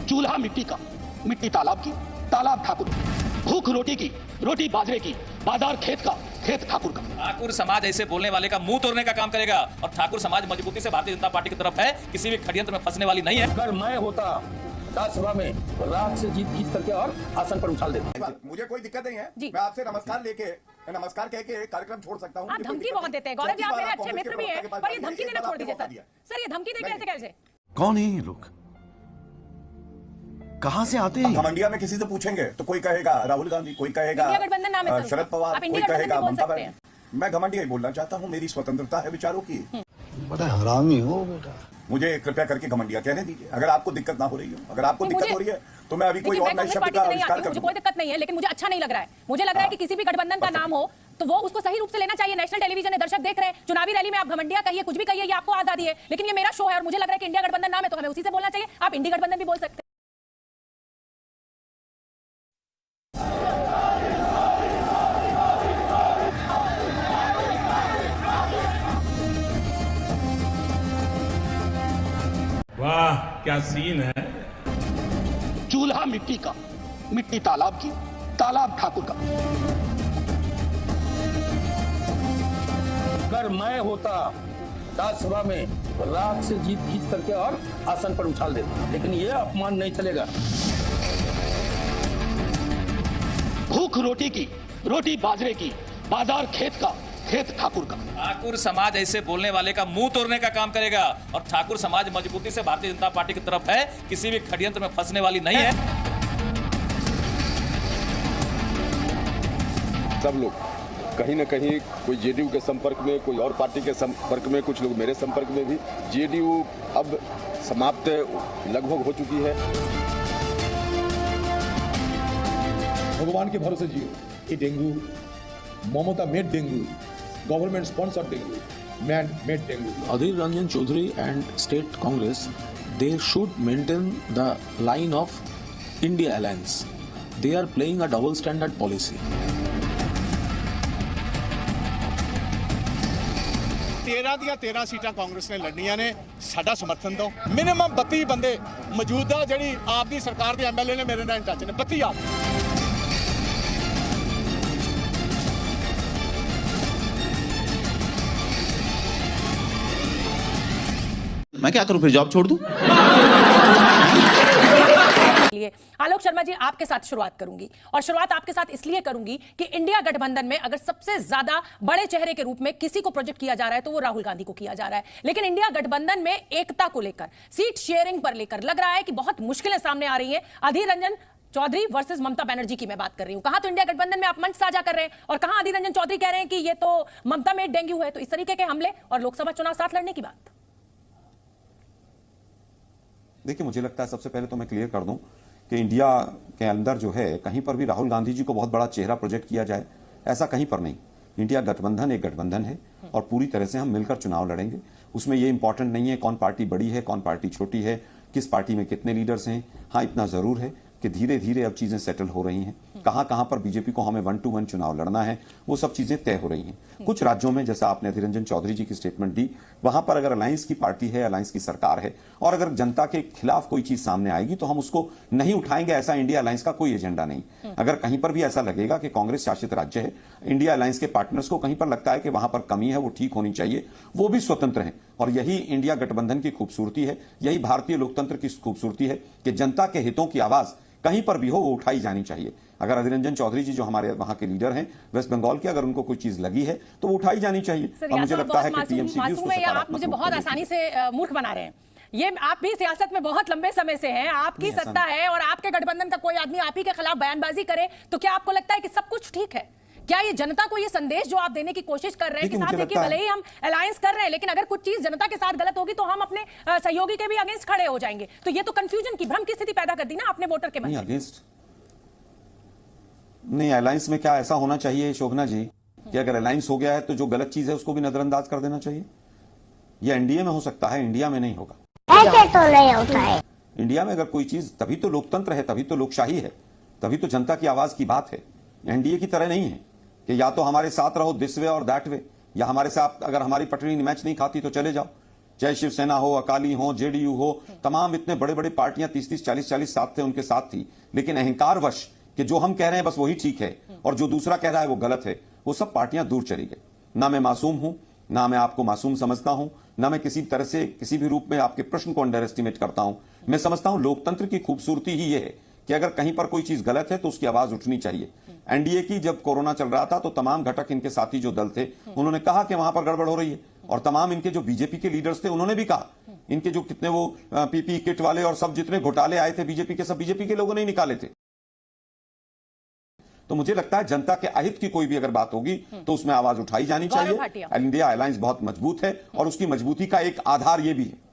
चूल्हा मिट्टी का, मिट्टी तालाब की, तालाब ठाकुर की, भूख रोटी की, रोटी बाजरे की, बाजार खेत का, खेत ठाकुर का। ठाकुर समाज ऐसे बोलने वाले का मुंह तोड़ने का काम करेगा और ठाकुर समाज मजबूती से भारतीय जनता पार्टी की तरफ है, किसी भी षड्यंत्र में फंसने वाली नहीं है। अगर मैं होता राज्यसभा में रात से जीत खींच करके और आसन पर उछाल देता। मुझे कोई दिक्कत नहीं है, मैं आपसे नमस्कार कह के कार्यक्रम छोड़ सकता हूँ। आप धमकी बहुत देते हैं गौरव जी, आप मेरे अच्छे मित्र भी हैं, पर ये धमकी देना छोड़ दीजिए सर, ये धमकी दे कैसे? कौन है ये लोग, कहां से आते हैं? घमंडिया में किसी से पूछेंगे तो कोई कहेगा राहुल गांधी, कोई कहेगा गठबंधन नाम है शरद पवार, कोई कहेगा ममता बनर्जी। मैं घमंडिया ही बोलना चाहता हूँ, मेरी स्वतंत्रता है विचारों की। बड़ा हरामी हो बेटा। मुझे कृपया करके घमंडिया कहने दीजिए, अगर आपको दिक्कत ना हो रही हो। अगर आपको दिक्कत हो रही है तो मैं अभी कोई और नए शब्द का आविष्कार करूं। मुझे कोई दिक्कत नहीं है, लेकिन मुझे अच्छा नहीं लग रहा है। मुझे लग रहा है कि किसी भी गठबंधन का नाम हो तो वो उसको सही रूप से लेना चाहिए। नेशनल टेलीविजन है, दर्शक देख रहे हैं, चुनावी रैली में आप घमंडिया कहिए, कुछ भी कहिए, ये आपको आजादी है, लेकिन ये मेरा शो है और मुझे लग रहा है कि इंडिया गठबंधन नाम है तो हमें उसी से बोलना चाहिए। आप इंडी गठबंधन भी बोल सकते हैं। वाह क्या सीन है। चूल्हा मिट्टी का, मिट्टी तालाब की, तालाब ठाकुर का। अगर मैं होता राज्यसभा में रात से जीत खींच करके और आसन पर उछाल देता, लेकिन ये अपमान नहीं चलेगा। भूख रोटी की, रोटी बाजरे की, बाजार खेत का, खेत ठाकुर का। ठाकुर समाज ऐसे बोलने वाले का मुंह तोड़ने का काम करेगा और ठाकुर समाज मजबूती से भारतीय जनता पार्टी की तरफ है, किसी भी षड्यंत्र में फंसने वाली नहीं है। सब लोग कहीं न कहीं कोई जेडीयू के संपर्क में, कोई और पार्टी के संपर्क में, कुछ लोग मेरे संपर्क में भी। जेडीयू अब समाप्त लगभग हो चुकी है। भगवान के भरोसे जियो। ये dengue, Mamata made dengue, government sponsored dengue, man made dengue. Adhir Ranjan Chaudhary and State Congress, they should maintain the line of India Alliance. They are playing a double standard policy. 13 ਦੀਆਂ 13 ਸੀਟਾਂ ਕਾਂਗਰਸ ਨੇ ਲੜਨੀਆਂ ਨੇ, ਸਾਡਾ ਸਮਰਥਨ ਦਿਓ। ਮਿਨੀਮਮ 32 ਬੰਦੇ ਮੌਜੂਦਾ ਜਿਹੜੀ ਆਪ ਦੀ ਸਰਕਾਰ ਦੇ ਐਮਐਲਏ ਨੇ ਮੇਰੇ ਨਾਲ ਟੱਚ ਨੇ, 32 ਆਪ। मैं क्या करूं, फिर जॉब छोड़ दूं? आलोक शर्मा जी, आपके साथ शुरुआत करूंगी और शुरुआत आपके साथ इसलिए करूंगी कि इंडिया गठबंधन में अगर सबसे ज्यादा बड़े चेहरे के रूप में किसी को प्रोजेक्ट किया जा रहा है तो वो राहुल गांधी को किया जा रहा है। लेकिन इंडिया गठबंधन में एकता को लेकर, सीट शेयरिंग पर लेकर लग रहा है कि बहुत मुश्किलें सामने आ रही हैं। अधीर रंजन चौधरी वर्सेस ममता बनर्जी की मैं बात कर रही हूं। कहां तो इंडिया गठबंधन में आप मंच साझा कर रहे हैं और कहां अधीर रंजन चौधरी कह रहे हैं कि ये तो ममता में डेंगू है। तो इस तरीके के हमले और लोकसभा चुनाव साथ लड़ने की बात। देखिए, मुझे लगता है सबसे पहले तो मैं क्लियर कर दूं कि इंडिया के अंदर जो है कहीं पर भी राहुल गांधी जी को बहुत बड़ा चेहरा प्रोजेक्ट किया जाए, ऐसा कहीं पर नहीं। इंडिया गठबंधन एक गठबंधन है और पूरी तरह से हम मिलकर चुनाव लड़ेंगे। उसमें ये इंपॉर्टेंट नहीं है कौन पार्टी बड़ी है, कौन पार्टी छोटी है, किस पार्टी में कितने लीडर्स हैं। हाँ, इतना जरूर है कि धीरे धीरे अब चीजें सेटल हो रही हैं। कहां कहां पर बीजेपी को हमें 1 to 1 चुनाव लड़ना है, वो सब चीजें तय हो रही हैं। कुछ राज्यों में, जैसा आपने अधीर रंजन चौधरी जी की स्टेटमेंट दी, वहां पर अगर अलायंस की पार्टी है, अलायंस की सरकार है और अगर जनता के खिलाफ कोई चीज सामने आएगी तो हम उसको नहीं उठाएंगे। ऐसा इंडिया अलायंस का कोई एजेंडा नहीं। अगर कहीं पर भी ऐसा लगेगा कि कांग्रेस शासित राज्य है, इंडिया अलायंस के पार्टनर्स को कहीं पर लगता है कि वहां पर कमी है, वो ठीक होनी चाहिए, वो भी स्वतंत्र है। और यही इंडिया गठबंधन की खूबसूरती है, यही भारतीय लोकतंत्र की खूबसूरती है कि जनता के हितों की आवाज कहीं पर भी हो वो उठाई जानी चाहिए। अगर अधीर रंजन चौधरी जी जो हमारे वहां के लीडर हैं वेस्ट बंगाल के, अगर उनको कोई चीज लगी है तो वो उठाई जानी चाहिए। और मुझे लगता है कि टीएमसी भी उसको आप मुझे बहुत आसानी से मूर्ख बना रहे हैं। ये आप भी सियासत में बहुत लंबे समय से हैं, आपकी सत्ता है और आपके गठबंधन का कोई आदमी आप ही के खिलाफ बयानबाजी करे तो क्या आपको लगता है कि सब कुछ ठीक है? क्या ये जनता को ये संदेश जो आप देने की कोशिश कर रहे हैं कि साथ देखिए भले ही हम अलायंस कर रहे हैं लेकिन अगर कुछ चीज जनता के साथ गलत होगी तो हम अपने सहयोगी के भी अगेंस्ट खड़े हो जाएंगे, तो ये तो कंफ्यूजन की, भ्रम की स्थिति पैदा कर दी ना आपने वोटर के मन में। अगेंस्ट नहीं, अलायंस में क्या ऐसा होना चाहिए शोभना जी कि अगर अलायंस हो गया है तो जो गलत चीज है उसको भी नजरअंदाज कर देना चाहिए? ये एनडीए में हो सकता है, इंडिया में नहीं होगा। ऐसे तो नहीं होता है। इंडिया में अगर कोई चीज, तभी तो लोकतंत्र है, तभी तो लोकशाही है, तभी तो जनता की आवाज की बात है। एनडीए की तरह नहीं है कि या तो हमारे साथ रहो दिस वे और दैट वे, या हमारे साथ अगर हमारी पटरी मैच नहीं खाती तो चले जाओ। चाहे शिवसेना हो, अकाली हो, जेडीयू हो, तमाम इतने बड़े बड़े पार्टियां 30-30, 40-40 साथ थे, उनके साथ थी। लेकिन अहंकारवश कि जो हम कह रहे हैं बस वही ठीक है और जो दूसरा कह रहा है वो गलत है, वो सब पार्टियां दूर चली गई। ना मैं मासूम हूं, ना मैं आपको मासूम समझता हूं, ना मैं किसी तरह से किसी भी रूप में आपके प्रश्न को अंडर एस्टिमेट करता हूं। मैं समझता हूं लोकतंत्र की खूबसूरती ही ये है कि अगर कहीं पर कोई चीज गलत है तो उसकी आवाज उठनी चाहिए। एनडीए की जब कोरोना चल रहा था तो तमाम घटक इनके साथी जो दल थे उन्होंने कहा कि वहां पर गड़बड़ हो रही है, और तमाम इनके जो बीजेपी के लीडर्स थे उन्होंने भी कहा। इनके जो कितने वो पीपी किट वाले और सब जितने घोटाले आए थे बीजेपी के, सब बीजेपी के लोगों ने ही निकाले थे। तो मुझे लगता है जनता के अहित की कोई भी अगर बात होगी तो उसमें आवाज उठाई जानी चाहिए। इंडिया अलायंस बहुत मजबूत है और उसकी मजबूती का एक आधार ये भी है